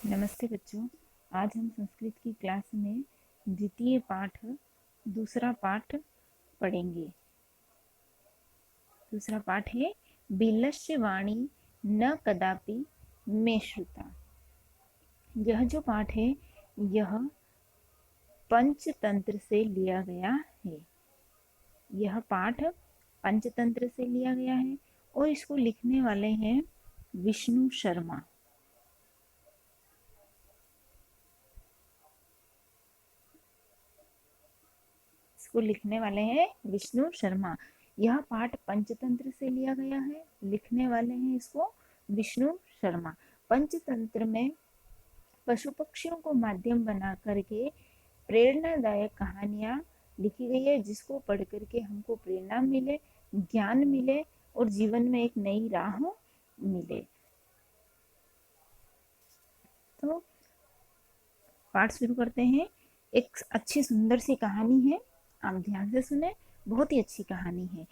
नमस्ते बच्चों। आज हम संस्कृत की क्लास में द्वितीय पाठ दूसरा पाठ पढ़ेंगे। दूसरा पाठ है बिलस्य वाणी न कदापि मे श्रुता। यह जो पाठ है यह पंचतंत्र से लिया गया है। यह पाठ पंचतंत्र से लिया गया है और इसको लिखने वाले हैं विष्णु शर्मा। इसको लिखने वाले हैं विष्णु शर्मा। यह पाठ पंचतंत्र से लिया गया है, लिखने वाले हैं इसको विष्णु शर्मा। पंचतंत्र में पशु पक्षियों को माध्यम बना करके प्रेरणादायक कहानियां लिखी गई है, जिसको पढ़ करके हमको प्रेरणा मिले, ज्ञान मिले और जीवन में एक नई राह मिले। तो पाठ शुरू करते हैं। एक अच्छी सुंदर सी कहानी है, आप ध्यान से सुने, बहुत ही अच्छी कहानी है।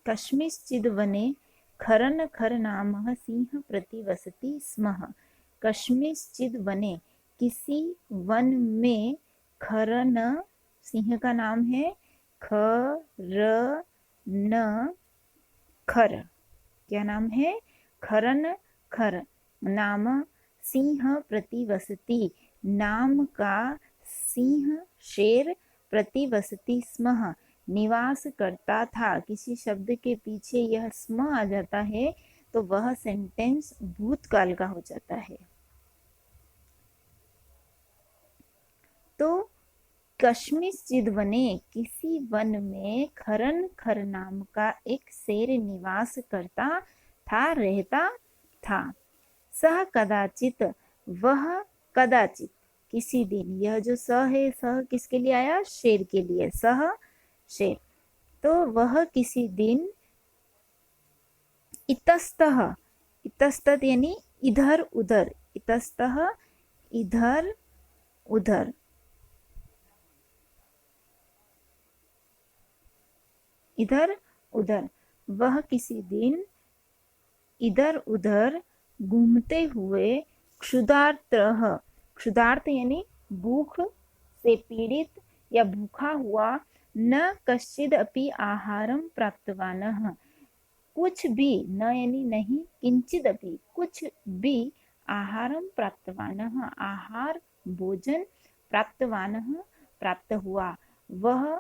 कश्मिश्चिद वने खरन खर नामः सिंह प्रतिवसति स्मः। कश्मिश्चिद वने, किसी वन में, खरन सिंह का नाम है, खर न खर, क्या नाम है, खरन खर नाम सिंह प्रतिवसति, नाम का सिंह शेर, प्रतिवसति स्मः निवास करता था। किसी शब्द के पीछे यह स्म आ जाता है तो वह सेंटेंस भूतकाल का हो जाता है। तो कश्मिश्चिद वने, किसी वन में खरन खर नाम का एक शेर निवास करता था, रहता था। सह कदाचित, वह कदाचित, किसी दिन। यह जो स है, स किसके लिए आया, शेर के लिए, सह शेर। तो वह किसी दिन इतस्तः, इतस्तत यानी इधर उधर, इतस्तः इधर उधर, इधर उधर, वह किसी दिन इधर उधर घूमते हुए क्षुधार्त, क्षुधार्त यानी भूख से पीड़ित या भूखा हुआ, न कश्चिद अपि आहारम प्राप्तवानः, कुछ भी, न यानी नहीं, किंचिद अपि कुछ भी, आहारम प्राप्तवानः आहार भोजन, प्राप्तवानः प्राप्त हुआ, वह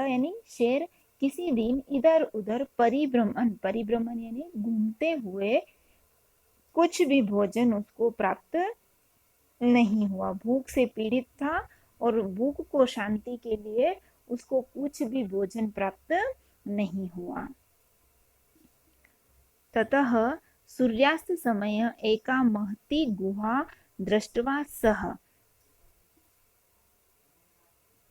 यानी शेर किसी दिन इधर उधर परिभ्रमण, परिभ्रमण यानी घूमते हुए कुछ भी भोजन उसको प्राप्त नहीं हुआ। भूख से पीड़ित था और भूख को शांति के लिए उसको कुछ भी भोजन प्राप्त नहीं हुआ। ततः सूर्यास्त समय एका महती गुहा दृष्ट्वा सह,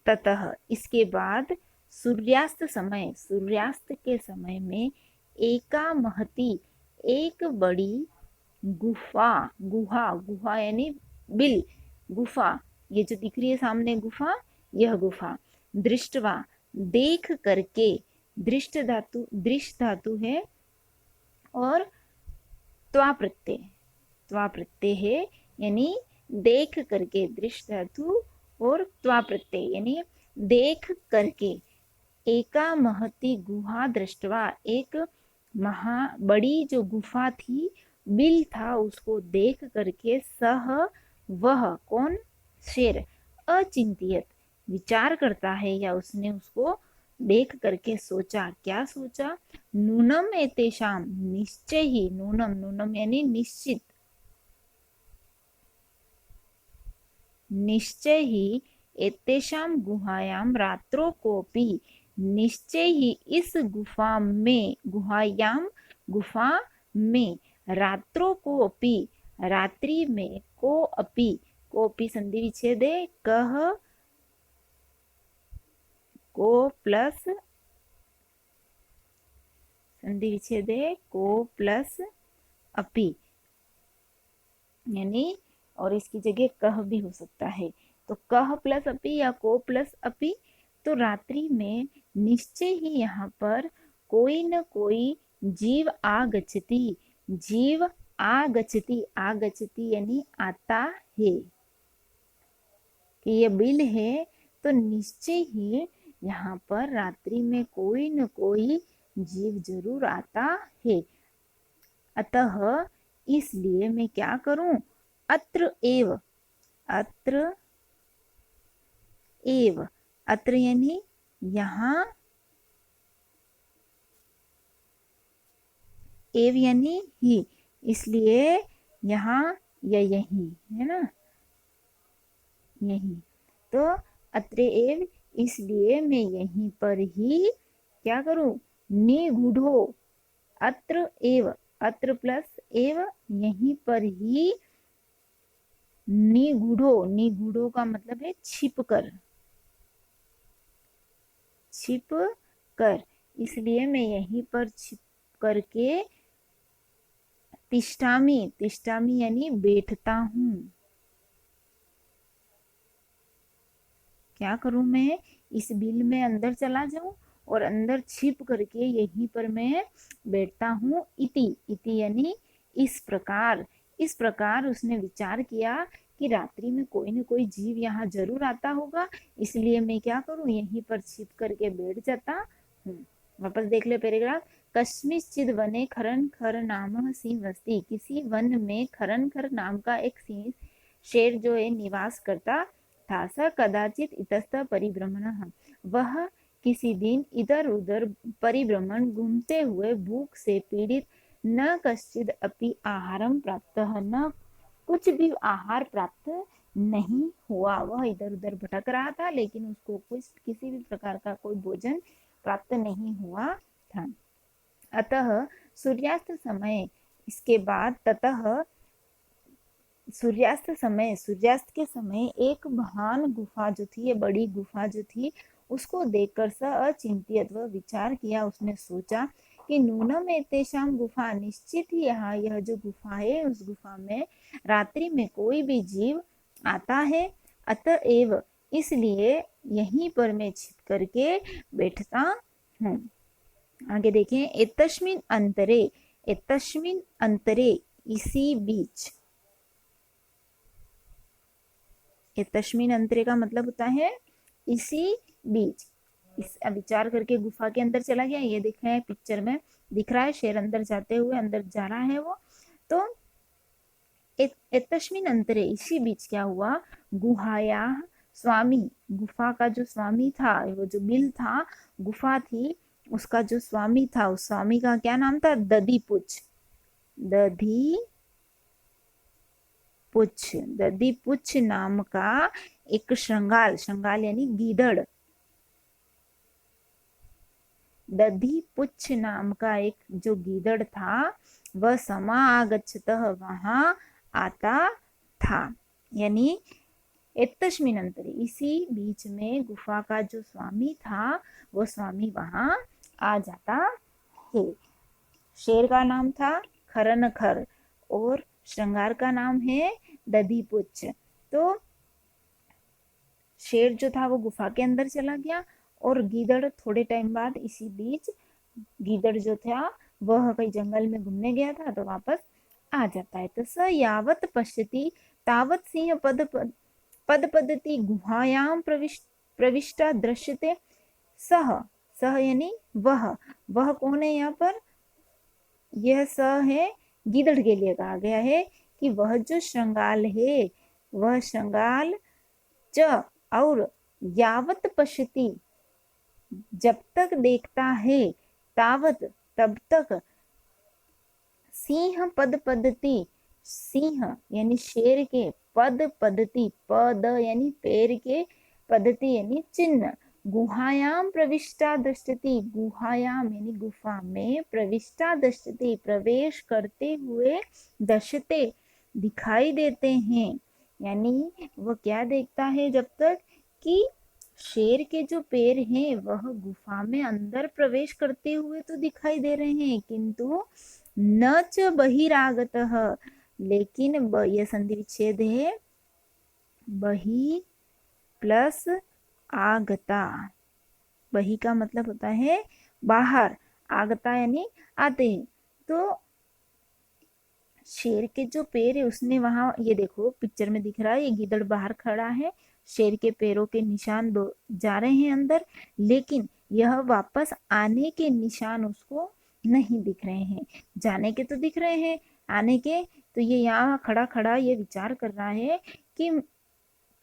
ततः इसके बाद, सूर्यास्त समय, सूर्यास्त के समय में, एका महती एक बड़ी गुफा, गुहा, गुहा यानी बिल, गुफा, ये जो दिख रही है सामने गुफा, यह गुफा, दृष्टवा देख करके, दृष्ट धातु, दृष्ट धातु है और त्वा प्रत्यय, त्वा प्रत्यय है यानी देख करके, दृष्ट धातु और त्वा प्रत्यय यानी देख करके, एका महती गुहा दृष्टवा, एक बड़ी जो गुफा थी, बिल था, उसको देख करके, सह वह, कौन, शेर, अचिंतियत विचार करता है, या उसने उसको देख करके सोचा, क्या सोचा, नूनम एतेषाम, निश्चय ही, नूनम, नूनम यानी निश्चित, निश्चय ही, एतेषाम गुहायाम रात्रो कोपि, निश्चय ही इस गुफा में, गुहायाम गुफा में, रात्रो को अपि रात्रि में, को अपि, को अपि संधि विच्छेद है, कह को प्लस संधि विच्छेद है, को प्लस अपि यानी, और इसकी जगह कह भी हो सकता है, तो कह प्लस अपि या को प्लस अपि। तो रात्रि में निश्चय ही यहाँ पर कोई न कोई जीव आगच्छति, जीव आगच्छति, आगच्छति यानी आता है, कि ये बिल है तो निश्चय ही यहाँ पर रात्रि में कोई न कोई जीव जरूर आता है। अतः इसलिए मैं क्या करूं, अत्र एव, अत्र एव, अत्र यानी यहाँ, एव यानी ही, इसलिए यहाँ या यही है ना, यही, तो अत्र एव, इसलिए मैं यहीं पर ही क्या करूं, निगूढ़ो, अत्र एव, अत्र प्लस एव, यहीं पर ही, निगूढ़ो, निगूढ़ो का मतलब है छिप कर, छिप कर, इसलिए मैं यहीं पर छिप करके, तिष्ठामि, तिष्ठामि यानी बैठता हूं, क्या करूं मैं, इस बिल में अंदर चला जाऊं और अंदर छिप करके यहीं पर मैं बैठता हूं, इति, इति यानी इस प्रकार, इस प्रकार उसने विचार किया कि रात्रि में कोई न कोई जीव यहाँ जरूर आता होगा, इसलिए मैं क्या करूं, यहीं पर छिप करके बैठ जाता हूँ। वापस देख ले पैराग्राफ, कस्मिंश्चिद वने खरन खर नाम सिंह अस्ति, किसी वन में खरन खर नाम का एक सिंह, शेर जो है निवास करता था। स कदाचित इतस्तः परिभ्रमणः, वह किसी दिन इधर उधर परिभ्रमण घूमते हुए भूख से पीड़ित, न कश्चिद अपि आहारम प्राप्त, न कुछ भी आहार प्राप्त नहीं हुआ, वह इधर उधर भटक रहा था लेकिन उसको कुछ किसी भी प्रकार का कोई भोजन प्राप्त नहीं हुआ था। अतः सूर्यास्त समय, इसके बाद ततः सूर्यास्त समय, सूर्यास्त के समय एक महान गुफा जो थी, ये बड़ी गुफा जो थी, उसको देखकर स अचिंत्यत, वह विचार किया, उसने सोचा कि नूनम एतेषाम गुफा, निश्चित ही यहाँ यह जो गुफा है उस गुफा में रात्रि में कोई भी जीव आता है, अतएव इसलिए यहीं पर मैं छिप करके बैठता हूँ। आगे देखें, एतस्मिन अंतरे, एतस्मिन अंतरे इसी बीच, एतस्मिन अंतरे का मतलब होता है इसी बीच, इस विचार करके गुफा के अंदर चला गया, ये दिख रहा है पिक्चर में, दिख रहा है शेर अंदर जाते हुए, अंदर जा रहा है वो, तो एतस्मिन अंतरे इसी बीच क्या हुआ, गुहाया स्वामी, गुफा का जो स्वामी था, वो जो बिल था, गुफा थी, उसका जो स्वामी था, उस स्वामी का क्या नाम था, दधीपुच्छ, दधीपुच्छ, दधीपुच्छ नाम का एक श्रृंगाल, श्रृंगाल यानी गीदड़, दधीपुच्छ नाम का एक जो गीदड़ था, वह समागच्छतः, वहां आता था, यानी एतस्मिन अंतरे इसी बीच में गुफा का जो स्वामी था, वो स्वामी वहां आ जाता है। शेर का नाम था खरनखर और श्रृंगार का नाम है दधीपुच्छ। तो शेर जो था वो गुफा के अंदर चला गया और गीदड़ थोड़े टाइम बाद, इसी बीच गीदड़ जो था वह कहीं जंगल में घूमने गया था तो वापस आ जाता है। तो स यावत पश्यति तावत सिंह पद पदती गुहायाम प्रविष्टा दृश्यते, सह, सह यानी वह कौन है यहाँ पर, यह स है गीदड़ के लिए कहा गया है कि वह जो श्रृंगाल है, वह श्रृंगाल च और यावत पश्यति, जब तक देखता है, तावत तब तक, सिंह पद पद्धति, सिंह यानी शेर के, पद पद्धति, पद यानी पैर के, पद्धति यानी चिन्ह, गुहायाम प्रविष्टा दृष्टति, गुहायाम यानी गुफा में, प्रविष्टा दृष्टति प्रवेश करते हुए, दर्शते दिखाई देते हैं, यानी वह क्या देखता है, जब तक कि शेर के जो पैर हैं वह गुफा में अंदर प्रवेश करते हुए तो दिखाई दे रहे हैं, किंतु न च बहिरागतः, लेकिन यह संधि विच्छेद है, बहि प्लस आगता, बहि का मतलब होता है बाहर, आगता यानी आते हैं, तो शेर के जो पैर है उसने वहां, ये देखो पिक्चर में दिख रहा है, ये गिदड़ बाहर खड़ा है, शेर के पैरों के निशान दो जा रहे हैं अंदर, लेकिन यह वापस आने के निशान उसको नहीं दिख रहे हैं। जाने के तो दिख रहे हैं, आने के तो ये यहाँ खड़ा खड़ा ये विचार कर रहा है कि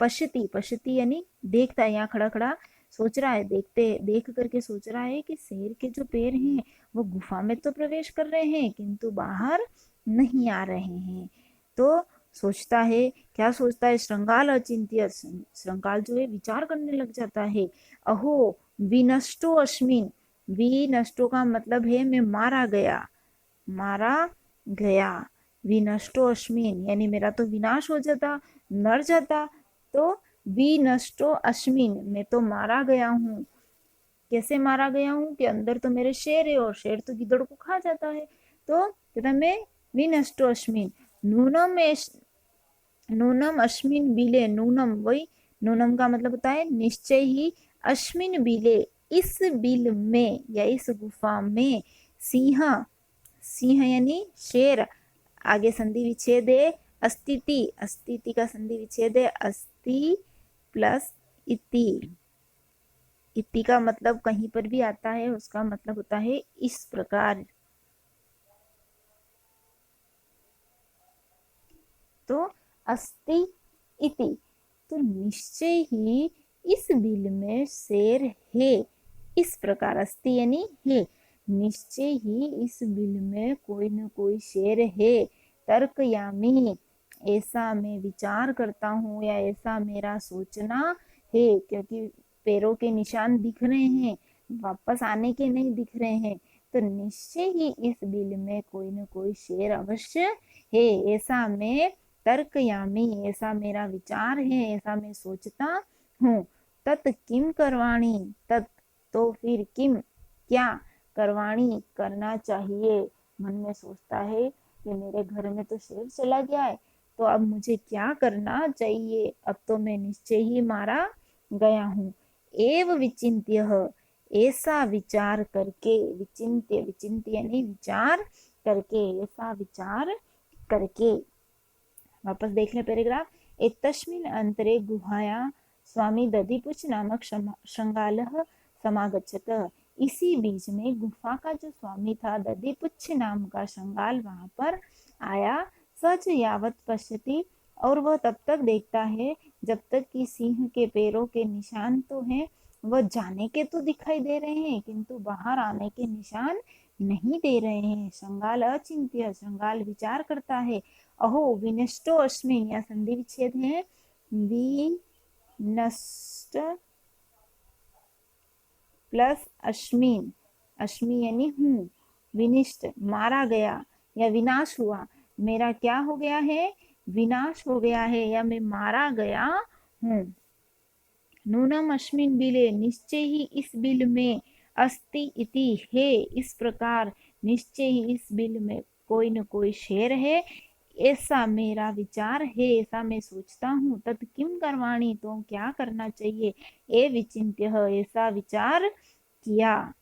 पश्यति, पश्यति यानी देखता है, यहाँ खड़ा खड़ा सोच रहा है, देखते देख करके सोच रहा है कि शेर के जो पैर हैं वो गुफा में तो प्रवेश कर रहे हैं किंतु बाहर नहीं आ रहे हैं। तो सोचता है, क्या सोचता है, श्रृंगाल अचिंत्य, श्रृंगाल जो है विचार करने लग जाता है, अहो विनष्टो अस्मिन, विनष्टो का मतलब है मैं मारा गया, मारा गया, विनष्टो अस्मिन यानी मेरा तो विनाश हो जाता, मर जाता, तो विनष्टो अस्मिन मैं तो मारा गया हूँ। कैसे मारा गया हूँ कि अंदर तो मेरे शेर है और शेर तो गिद्दड़ को खा जाता है, तो कहता मैं विनष्टो अस्मिन नूनम नूनम अस्मिन बिले, नूनम वही, नूनम का मतलब होता है निश्चय ही, अस्मिन बिले इस बिल में या इस गुफा में, सिंह, सिंह यानी शेर, आगे संधि विच्छेद है अस्तिति, अस्तिति का संधि विच्छेद है अस्ति प्लस इति, इति का मतलब कहीं पर भी आता है उसका मतलब होता है इस प्रकार। तो अस्ति इति, तो निश्चय ही इस बिल में शेर है, इस प्रकार, अस्ति यानी है, निश्चय ही इस बिल में कोई न कोई शेर है, तर्कयामी ऐसा मैं विचार करता हूँ या ऐसा मेरा सोचना है, क्योंकि पैरों के निशान दिख रहे हैं, वापस आने के नहीं दिख रहे हैं, तो निश्चय ही इस बिल में कोई न कोई शेर अवश्य है, ऐसा मैं तर्कयामी, ऐसा मेरा विचार है, ऐसा मैं सोचता हूँ। तत् किम करवाणी, तत् तो फिर किम क्या, करवाणी करना चाहिए, मन में सोचता है कि मेरे घर में तो शेर चला गया है, तो अब मुझे क्या करना चाहिए, अब तो मैं निश्चय ही मारा गया हूँ। एव विचिन्त्य, ऐसा विचार करके, विचिन्त्य, विचिन्त्य यानी विचार करके, ऐसा विचार करके, वापस देख ले पैराग्राफ, एतस्मिन् अंतरे गुहाया स्वामी दधिपुच्छ नामक श्रृंगालः समागच्छत, इसी बीच में गुफा का जो स्वामी था दधिपुच्छ नाम का श्रृंगाल वहां पर आया, सच यावत पश्यति, और वह तब तक देखता है जब तक कि सिंह के पैरों के निशान तो हैं, वह जाने के तो दिखाई दे रहे हैं किंतु बाहर आने के निशान नहीं दे रहे हैं। श्रृंगाल अचिंत्य, श्रृंगाल विचार करता है, अहो विनष्टो अस्मिन, या संधि विच्छेद है, विनष्ट प्लस अस्मिन, अस्मि यानी हूँ, विनिष्ट मारा गया या विनाश हुआ, मेरा क्या हो गया है, विनाश हो गया है या मैं मारा गया हूँ। नूनम अस्मिन बिले, निश्चय ही इस बिल में, अस्ति इति है, इस प्रकार, निश्चय ही इस बिल में कोई न कोई शेर है, ऐसा मेरा विचार है, ऐसा मैं सोचता हूँ। तत् किम करवाणी, तो क्या करना चाहिए, ए विचिन्त्य, ऐसा विचार किया।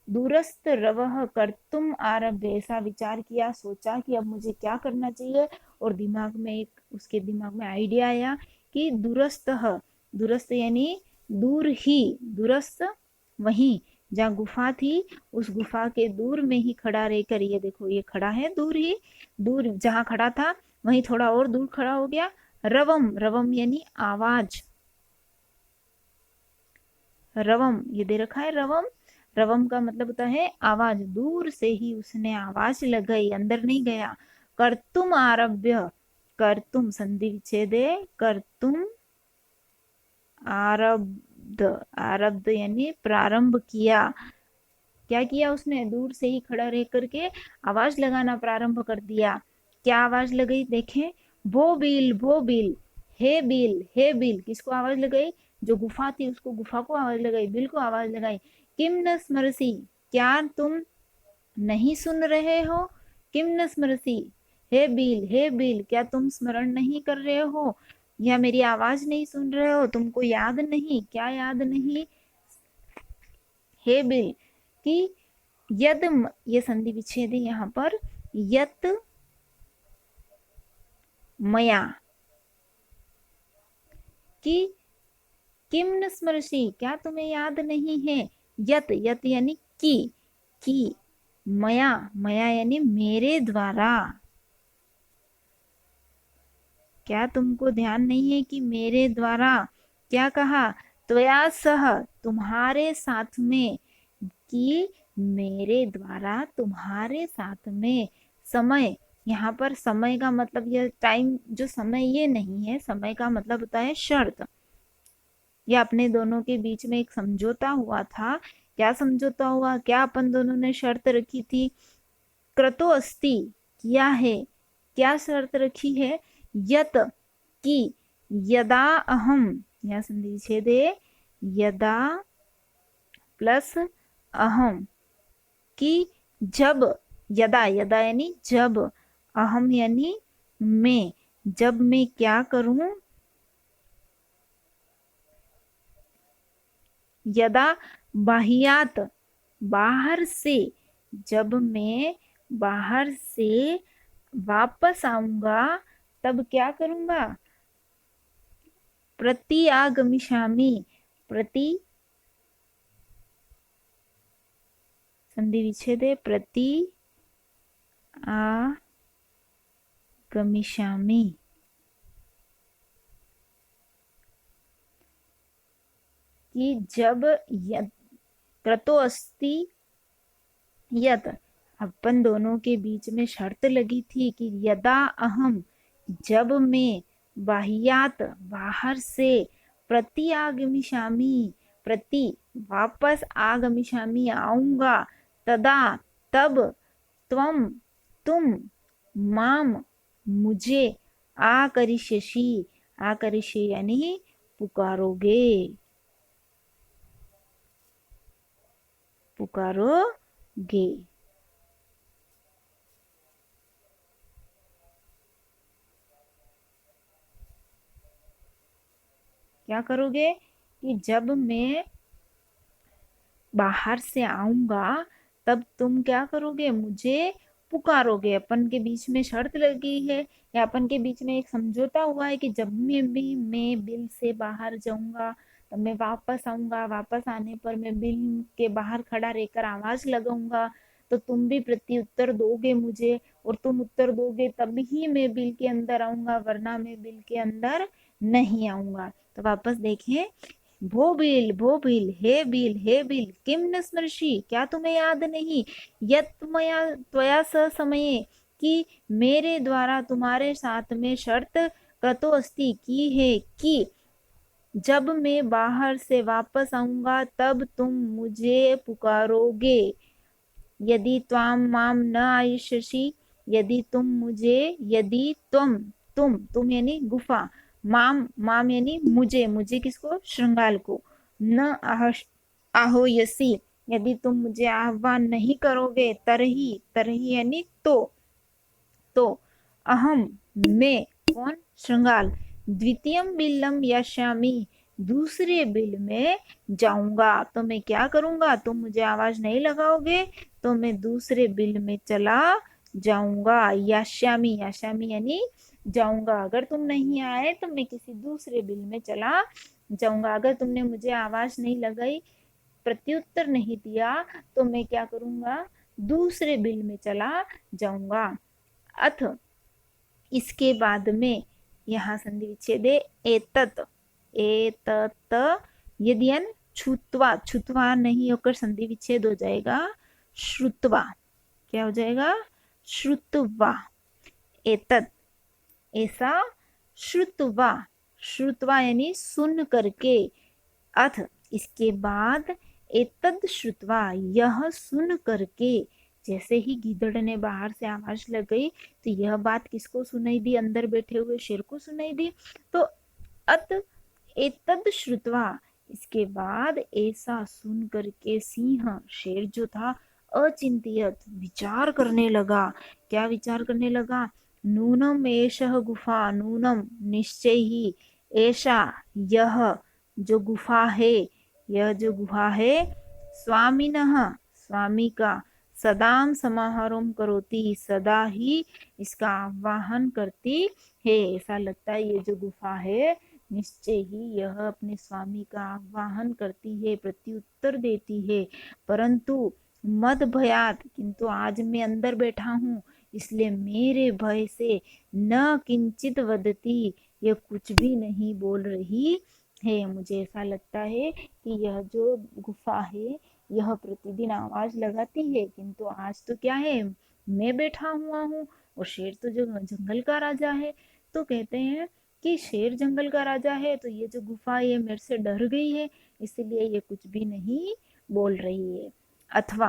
दूरस्थ रवः कर्तुम आरभ्य, ऐसा विचार किया, सोचा कि अब मुझे क्या करना चाहिए, और दिमाग में एक, उसके दिमाग में आइडिया आया कि दूरस्थ, दूरस्थ यानी दूर ही, दूरस्थ वहीं जहाँ गुफा थी उस गुफा के दूर में ही खड़ा रहकर, ये देखो ये खड़ा है दूर ही, दूर जहाँ खड़ा था वहीं थोड़ा और दूर खड़ा हो गया, रवम, रवम यानी आवाज, रवम ये दे रखा है रवम, रवम का मतलब होता है आवाज, दूर से ही उसने आवाज लगाई, अंदर नहीं गया। कर्तुम आरभ्य, कर्तुम संधि विच्छेद है, कर्तुम आरब्ध, आरब्ध यानी प्रारंभ किया, क्या किया उसने, दूर से ही खड़ा रह करके आवाज लगाना प्रारंभ कर दिया। क्या आवाज लगाई देखें, वो बिल, वो बिल, हे बिल, हे बिल, किसको आवाज लगाई, जो गुफा थी उसको, गुफा को आवाज लगाई, बिल को आवाज लगाई। किम न स्मरसी, क्या तुम नहीं सुन रहे हो, किम न स्मरसी, हे बिल क्या तुम स्मरण नहीं कर रहे हो, या मेरी आवाज नहीं सुन रहे हो, तुमको याद नहीं, क्या याद नहीं, हे बिल, कि यद, ये संधि विच्छेद है यहाँ पर, यत मया कि किम न स्मरसि, क्या तुम्हें याद नहीं है। यत, यत यानी कि मया, मया यानी मेरे द्वारा, क्या तुमको ध्यान नहीं है कि मेरे द्वारा क्या कहा, त्वया सह तुम्हारे साथ में, कि मेरे द्वारा तुम्हारे साथ में, समय, यहाँ पर समय का मतलब यह टाइम जो समय ये नहीं है, समय का मतलब होता है शर्त। यह अपने दोनों के बीच में एक समझौता हुआ था। क्या समझौता हुआ, क्या अपन दोनों ने शर्त रखी थी, क्रतो अस्ति किया है, क्या शर्त रखी है, यत कि यदा अहम, यह संधि विच्छेद है, यदा प्लस अहम, कि जब, यदा, यदा यानी जब, अहम यानी मैं, जब मैं क्या करूं, यदा बाहियात बाहर से, जब मैं बाहर से वापस आऊंगा तब क्या करूंगा, प्रति आगमिष्यामि, प्रति संधि विच्छेद है, प्रति आगमिष्यामि, कि जब क्रतो अस्ति यत, अपन दोनों के बीच में शर्त लगी थी कि यदा अहम, जब मैं बाहियात बाहर से, प्रति आगमिष्यामि, प्रति वापस आगमिष्यामि आऊंगा, तदा तब, त्वम तुम, माम मुझे, आकरिष्यसि, आकरिष्य यानी पुकारोगे, पुकारोगे। क्या करोगे, कि जब मैं बाहर से आऊंगा तब तुम क्या करोगे, मुझे पुकारोगे। अपन के बीच में शर्त लगी है, या अपन के बीच में एक समझौता हुआ है कि जब मैं बिल से बाहर जाऊंगा तब मैं वापस आऊंगा, वापस आने पर मैं बिल के बाहर खड़ा रहकर आवाज लगाऊंगा, तो तुम भी प्रत्युत्तर दोगे मुझे, और तुम उत्तर दोगे तब ही मैं बिल के अंदर आऊंगा, वरना मैं बिल के अंदर नहीं आऊंगा। तो वापस देखें, भो बिल, हे बिल, किम न स्मृषि, क्या तुम्हें याद नहीं, यत मया त्वया स समये, कि मेरे द्वारा तुम्हारे साथ में शर्त कृतो अस्ति की है, कि जब मैं बाहर से वापस आऊंगा तब तुम मुझे पुकारोगे, यदि त्वाम माम न आयुष्यसि, यदि तुम मुझे, यदि तुम यानी गुफा, माम, माम यानी मुझे, मुझे किसको, श्रृंगाल को, न आहोयसी, यदि तुम मुझे आह्वान नहीं करोगे, तरही, तरही यानी तो अहम मैं, कौन, श्रृंगाल, द्वितीयम बिल्लम यशामि, दूसरे बिल में जाऊंगा। तो मैं क्या करूंगा, तुम मुझे आवाज नहीं लगाओगे तो मैं दूसरे बिल में चला जाऊंगा, याश्यामी, याश्यामी यानी जाऊंगा, अगर तुम नहीं आए तो मैं किसी दूसरे बिल में चला जाऊंगा, अगर तुमने मुझे आवाज नहीं लगाई, प्रत्युत्तर नहीं दिया, तो मैं क्या करूंगा, दूसरे बिल में चला जाऊंगा। अथ, इसके बाद में, यहाँ संधि विच्छेद है, एतत, एतत यदि छुत्वा, छुत्वा नहीं होकर संधि विच्छेद हो जाएगा, श्रुत्वा, क्या हो जाएगा, श्रुत्वा, एतत ऐसा, श्रुत्वा, श्रुत्वा यानी सुन करके, अथ इसके बाद, एतद श्रुत्वा यह सुन करके, जैसे ही गीदड़ ने बाहर से आवाज लगाई तो यह बात किसको सुनाई दी, अंदर बैठे हुए शेर को सुनाई दी। तो अत एतद श्रुत्वा, इसके बाद ऐसा सुन करके सिंह, शेर जो था, अचिंतियत विचार करने लगा, क्या विचार करने लगा, नूनम एषः गुफा, नूनम निश्चय ही, ऐसा यह जो गुफा है, यह जो गुहा है, स्वामिनः स्वामी का, सदाम समाहरोम करोति, सदा ही इसका आवाहन करती है। ऐसा लगता है ये जो गुफा है निश्चय ही यह अपने स्वामी का आवाहन करती है, प्रत्युत्तर देती है। परंतु मद भयात, किंतु आज मैं अंदर बैठा हूँ, इसलिए मेरे भय से न किंचित वदती, यह कुछ भी नहीं बोल रही है। मुझे ऐसा लगता है कि यह जो गुफा है यह प्रतिदिन आवाज लगाती है, किंतु आज तो क्या है, मैं बैठा हुआ हूँ और शेर तो जो जंगल का राजा है। तो कहते हैं कि शेर जंगल का राजा है तो ये जो गुफा ये मेरे से डर गई है, इसलिए ये कुछ भी नहीं बोल रही है। अथवा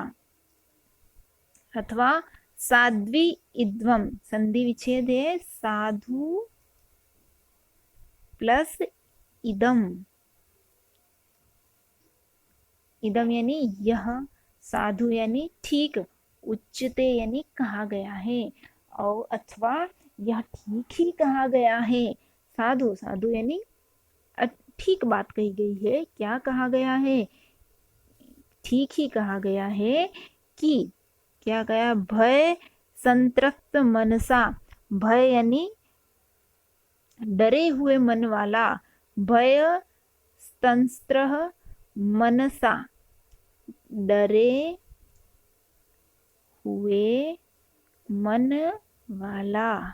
अथवा साध्वी इद्वम, संधि विच्छेद है, साधु प्लस इदम, इदम यानी यह, साधु यानी ठीक, उच्चते यानी कहा गया है, और अथवा यह ठीक ही कहा गया है। साधु, साधु यानी ठीक बात कही गई है। क्या कहा गया है, ठीक ही कहा गया है कि क्या गया, भय संतृप्त मनसा, भय यानी डरे हुए मन वाला, भय संस्त्र मनसा, डरे हुए मन वाला,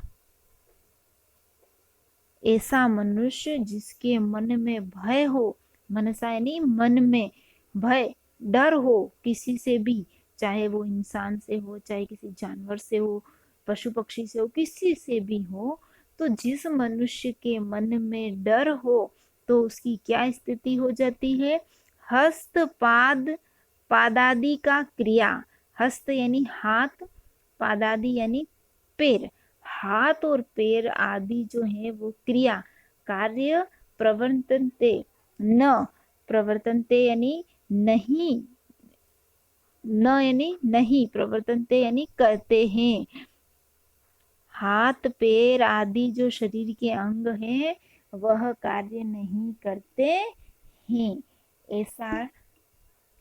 ऐसा मनुष्य जिसके मन में भय हो, मनसा यानी मन में भय, डर हो किसी से भी, चाहे वो इंसान से हो, चाहे किसी जानवर से हो, पशु पक्षी से हो, किसी से भी हो। तो जिस मनुष्य के मन में डर हो तो उसकी क्या स्थिति हो जाती है, हस्त पाद पादादि का क्रिया, हस्त यानी हाथ, पादादि यानी पैर, हाथ और पैर आदि जो है वो क्रिया, कार्य प्रवर्तनते, न प्रवर्तनते यानी नहीं, न यानी नहीं, प्रवर्तनते यानी करते हैं। हाथ पैर आदि जो शरीर के अंग हैं वह कार्य नहीं करते हैं। ऐसा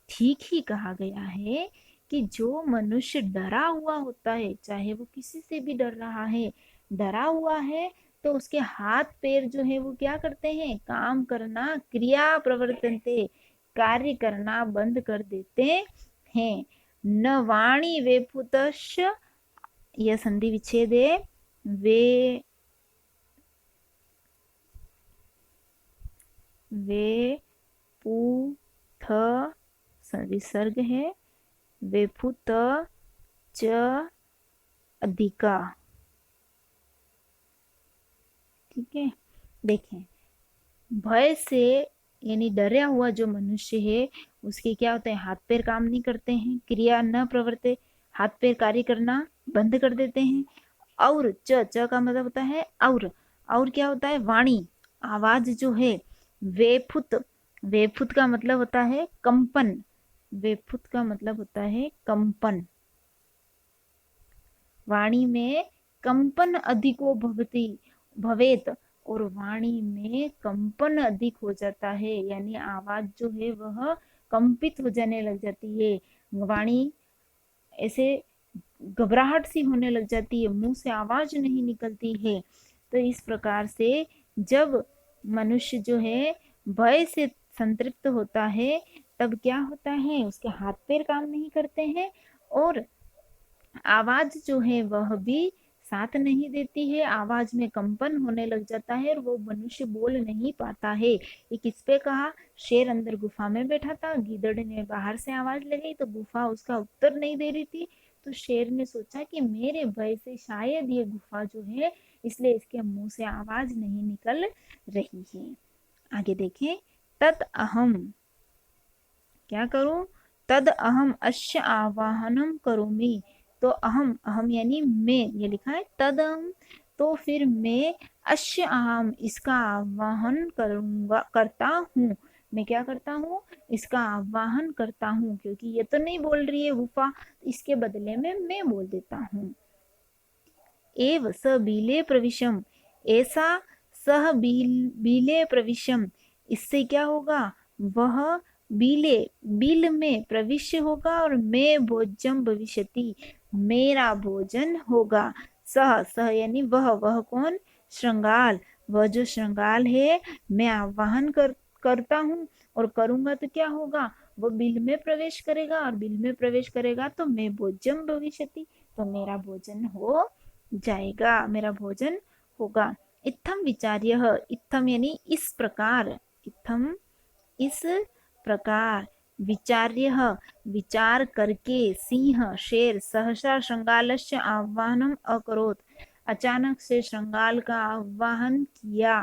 ठीक ही कहा गया है कि जो मनुष्य डरा हुआ होता है, चाहे वो किसी से भी डर रहा है, डरा हुआ है, तो उसके हाथ पैर जो है वो क्या करते हैं, काम करना, क्रिया प्रवर्तनते, कार्य करना बंद कर देते हैं। न वाणी वेपुतश, यह संधि विच्छेद है, वे वे पू थ विसर्ग है, वेफुत च अधिका। ठीक है, देखें, भय से यानी डरा हुआ जो मनुष्य है उसके क्या होते हैं, हाथ पैर काम नहीं करते हैं, क्रिया न प्रवर्ते, हाथ पैर कार्य करना बंद कर देते हैं। और च का मतलब होता है और क्या होता है, वाणी, आवाज जो है, वेफुत, वेफुत का मतलब होता है कंपन, वेफुत का मतलब होता है कंपन, वाणी में कंपन अधिको भवती भवेत, और वाणी में कंपन अधिक हो जाता है, यानी आवाज जो है वह कंपित हो जाने लग जाती है, वाणी ऐसे घबराहट सी होने लग जाती है, मुंह से आवाज नहीं निकलती है। तो इस प्रकार से जब मनुष्य जो है भय से संतृप्त होता है तब क्या होता है, उसके हाथ पैर काम नहीं करते हैं और आवाज जो है वह भी साथ नहीं देती है, आवाज में कंपन होने लग जाता है और वो मनुष्य बोल नहीं पाता है। ये किस पे कहा, शेर अंदर गुफा में बैठा था, गीदड़ ने बाहर से आवाज लगाई तो गुफा उसका उत्तर नहीं दे रही थी, तो शेर ने सोचा कि मेरे भय से शायद ये गुफा जो है इसलिए इसके मुंह से आवाज नहीं निकल रही है। आगे देखें, तद अहम, क्या करूं, तद अहम अश्य आवाहनम करोमि, तो अहम, अहम यानी मैं, ये लिखा है तद अहम, तो फिर मैं अश्य अहम इसका आवाहन करूंगा, करता हूँ, मैं क्या करता हूँ, इसका आवाहन करता हूँ, क्योंकि ये तो नहीं बोल रही है गुफा, इसके बदले में मैं बोल देता हूँ। एव स बीले प्रविशम, ऐसा सह बीले प्रविशम, इससे क्या होगा, वह बिले, बिल में प्रविष्य होगा और मैं भोजम भविष्यति, मेरा भोजन होगा। सह, सह यानी वह कौन, श्रृंगाल, वह जो श्रृंगाल है मैं आवाहन करता हूँ और करूंगा तो क्या होगा, वो बिल में प्रवेश करेगा और बिल में प्रवेश करेगा तो मैं भोजम भविष्यति, तो मेरा भोजन हो जाएगा, मेरा भोजन होगा। इत्थम विचार्य, इत्थम यानी इस प्रकार, इत्थम इस प्रकार, विचार्य विचार करके, सिंह शेर सहसा श्रृंगालस्य आह्वानम अकरोत, अचानक से श्रृंगाल का आह्वान किया,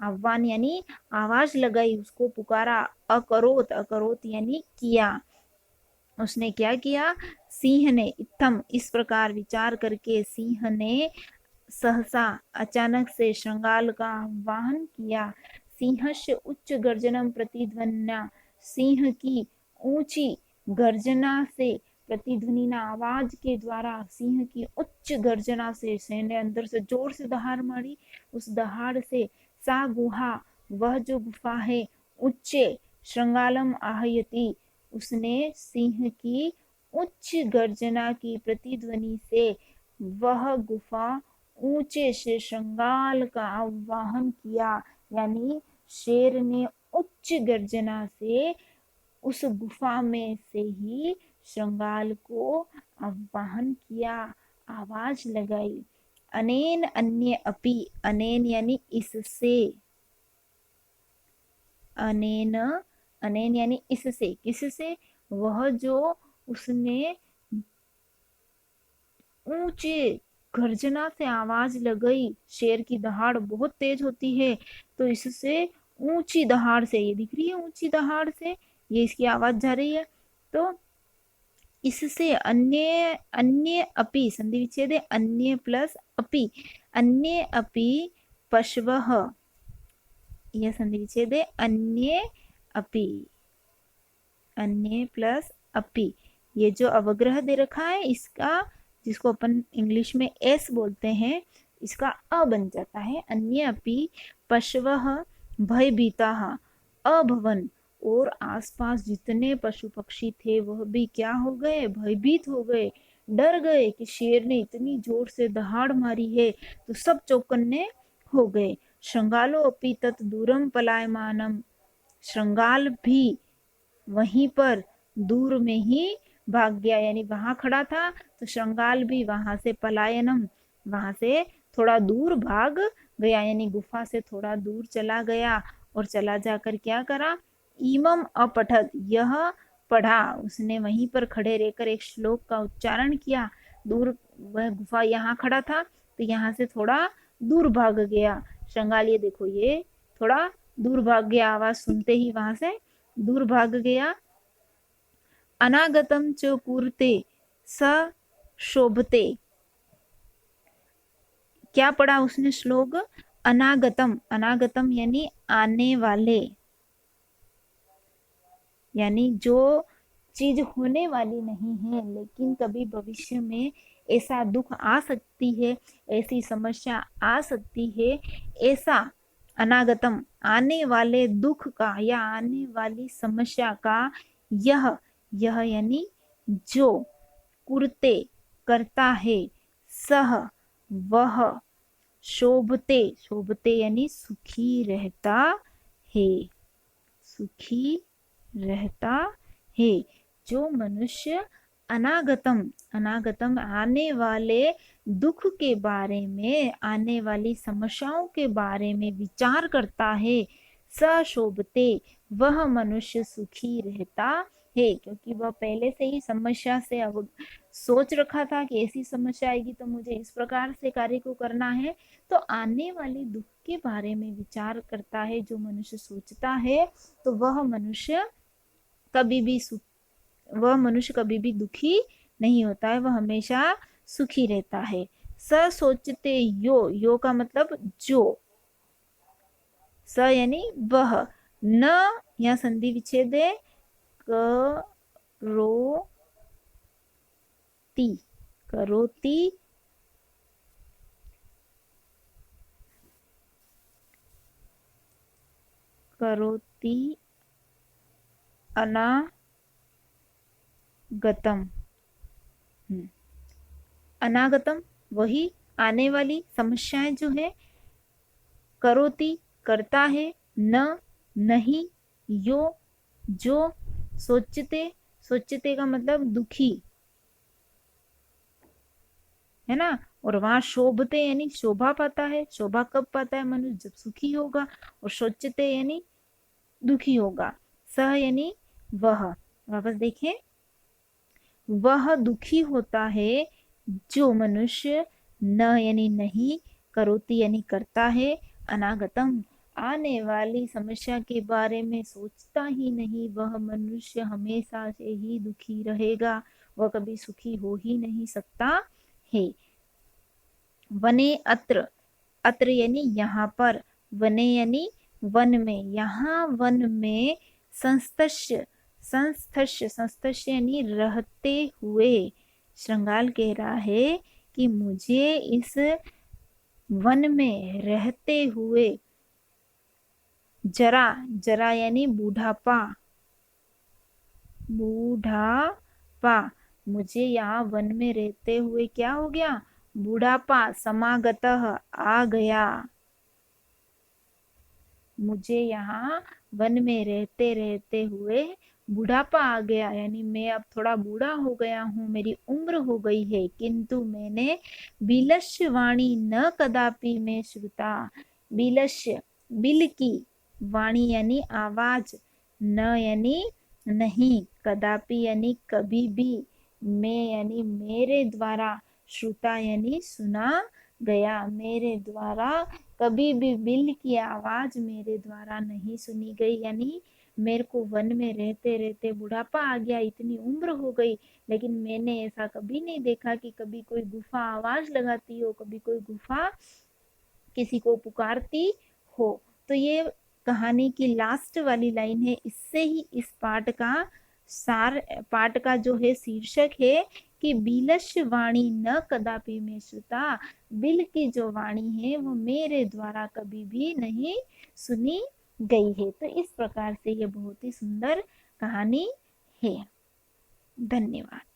आह्वान यानी आवाज लगाई, उसको पुकारा, अकरोत, अकरोत यानी किया, उसने क्या किया, सिंह ने, इत्थम इस प्रकार विचार करके सिंह ने सहसा अचानक से श्रृंगाल का आह्वान किया। सिंहस्य उच्च गर्जनम प्रतिध्वन्या, सिंह की ऊंची गर्जना से, प्रतिध्वनि आवाज के द्वारा, सिंह की उच्च गर्जना से, सैन्य अंदर से जोर से दहाड़ मारी, उस दहाड़ से सा गुहा, वह जो गुफा है, उच्चे श्रृंगालम आहयति, उसने सिंह की उच्च गर्जना की प्रतिध्वनि से वह गुफा ऊंचे से श्रृंगाल का आह्वान किया, यानी शेर ने उच्च गर्जना से उस गुफा में से ही श्रृंगाल को आह्वान किया, आवाज लगाई। अनेन अन्य अपि, अनेन यानी इससे, अनेन, अनेन यानी इससे, किससे, वह जो उसने ऊंचे गर्जना से आवाज लगाई, शेर की दहाड़ बहुत तेज होती है तो इससे ऊंची दहाड़ से, ये दिख रही है ऊंची दहाड़ से ये इसकी आवाज जा रही है, तो इससे अन्य, अन्य अपि संधि विच्छेद है, अन्य प्लस अपि, अन्य अपि पशवः, यह संधि विच्छेद है, अन्य अपि, अन्य प्लस अपि, ये जो अवग्रह दे रखा है इसका, जिसको अपन इंग्लिश में एस बोलते हैं, इसका अ बन जाता है, अन्य अपि पशवः भयभीताः अभवन, और आसपास जितने पशु पक्षी थे वह भी क्या हो गए, भयभीत हो गए, डर गए कि शेर ने इतनी जोर से दहाड़ मारी है, तो सब चौकन्ने हो गए। श्रृंगालो अपि तत् दूरम पलायमानम, श्रृंगाल भी वहीं पर दूर में ही भाग गया, यानी वहां खड़ा था तो श्रृंगाल भी वहां से पलायनम, वहां से थोड़ा दूर भाग गया, यानी गुफा से थोड़ा दूर चला गया और चला जाकर क्या करा, इमम अपठत, यह पढ़ा, उसने वहीं पर खड़े रहकर एक श्लोक का उच्चारण किया, दूर, वह गुफा यहाँ खड़ा था तो यहाँ से थोड़ा दूर भाग गया श्रृंगाल, ये देखो ये थोड़ा दूर भाग गया, आवाज सुनते ही वहां से दूर भाग गया। अनागतम च पूर्ते स शोभते, क्या पढ़ा उसने श्लोक, अनागतम, अनागतम यानी आने वाले, यानी जो चीज होने वाली नहीं है लेकिन कभी भविष्य में ऐसा दुख आ सकती है, ऐसी समस्या आ सकती है, ऐसा अनागतम आने वाले दुख का या आने वाली समस्या का, यह यानी जो, कुर्ते करता है, सह वह, शोभते, शोभते यानी सुखी रहता है, सुखी रहता है, जो मनुष्य अनागतम, अनागतम आने वाले दुख के बारे में, आने वाली समस्याओं के बारे में विचार करता है, सशोभते, वह मनुष्य सुखी रहता है, क्योंकि वह पहले से ही समस्या से अब सोच रखा था कि ऐसी समस्या आएगी तो मुझे इस प्रकार से कार्य को करना है, तो आने वाले दुख के बारे में विचार करता है जो मनुष्य सोचता है, तो वह मनुष्य कभी भी वह मनुष्य कभी भी दुखी नहीं होता है, वह हमेशा सुखी रहता है। स सोचते यो, यो का मतलब जो, स यानी वह, न या संधि विच्छेद है, करोति, करोति, करोति अनागतम। अनागतम वही आने वाली समस्याएं जो है, करोति करता है, न नहीं, यो जो, सोचते, सोचते का मतलब दुखी है ना। और वहां शोभते यानी शोभा पाता है। शोभा कब पाता है मनुष्य? जब सुखी होगा। और सोचते यानी दुखी होगा। सह यानी वह, वापस देखें, वह दुखी होता है जो मनुष्य न यानी नहीं, करोति यानी करता है, अनागतम आने वाली समस्या के बारे में सोचता ही नहीं, वह मनुष्य हमेशा से ही दुखी रहेगा, वह कभी सुखी हो ही नहीं सकता है। वने अत्र, अत्र यानी यहाँ पर, वने यानी वन में, यहाँ वन में, संस्तश्य, संस्तश्य, संस्तश्य यानी रहते हुए। श्रृंगाल कह रहा है कि मुझे इस वन में रहते हुए, जरा, जरा यानी बूढ़ापा, बूढ़ापा, मुझे यहाँ वन में रहते हुए क्या हो गया? बूढ़ापा, समागतः आ गया। मुझे यहाँ वन में रहते रहते हुए बुढ़ापा आ गया, यानी मैं अब थोड़ा बूढ़ा हो गया हूँ, मेरी उम्र हो गई है। किंतु मैंने बिलस्य वाणी न कदापि में श्रुता, बिलस्य बिल की, वाणी यानी आवाज, न यानी नहीं, कदापि यानी कभी भी, मैं यानी मेरे द्वारा, श्रुता यानी सुना गया, मेरे द्वारा कभी भी बिल की आवाज मेरे द्वारा नहीं सुनी गई। यानी मेरे को वन में रहते रहते बुढ़ापा आ गया, इतनी उम्र हो गई, लेकिन मैंने ऐसा कभी नहीं देखा कि कभी कोई गुफा आवाज लगाती हो, कभी कोई गुफा किसी को पुकारती हो। तो ये कहानी की लास्ट वाली लाइन है। इससे ही इस पाठ का सार, पाठ का जो है शीर्षक है कि बिलस्य वाणी न कदापि में श्रुता, बिल की जो वाणी है वो मेरे द्वारा कभी भी नहीं सुनी गई है। तो इस प्रकार से ये बहुत ही सुंदर कहानी है। धन्यवाद।